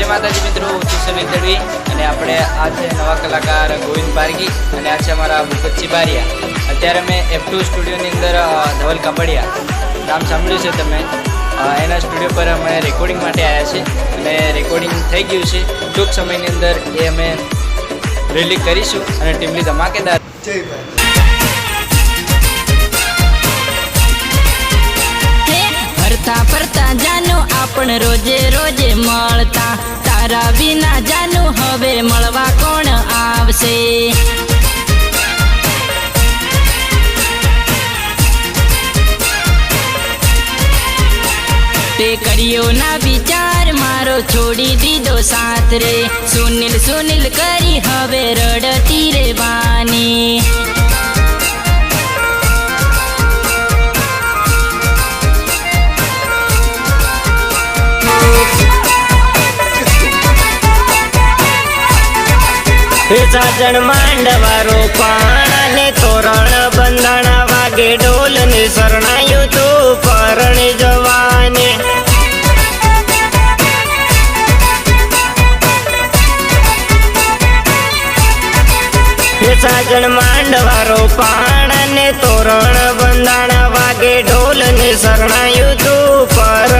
માતાજી મિત્રો, હું છું સુનિલ દળવી અને આપણે આ છે નવા કલાકાર ગોવિંદ પારગી અને આ છે અમારા ભૂપતજી બારિયા. અત્યારે મેં F2 સ્ટુડિયોની અંદર ધવલ કાપડિયા નામ સાંભળ્યું છે તમે, એના સ્ટુડિયો પર અમે રેકોર્ડિંગ માટે આવ્યા છીએ અને રેકોર્ડિંગ થઈ ગયું છે. ટૂંક સમયની અંદર એ અમે રિલીઝ કરીશું અને ટીમલી ધમાકેદાર. ફરતા ફરતા જાનું આપણ રોજે રોજે મળતા, તારા વિના જાનું હવે મળવા કોણ આવશે? તે કર્યો ના વિચાર મારો છોડી દીધો સાથ રે, સુનિલ સુનિલ કરી હવે રડતી રેવાની. સાજણ માંડવારો પાણ ને તોરણ બંધાણા વાગે ઢોલ ને શરણાયું તું પરણી જવાને. સાજણ માંડવારો પાણ ને તોરણ બંધાણા વાગે ઢોલ ને શરણાયું તું પર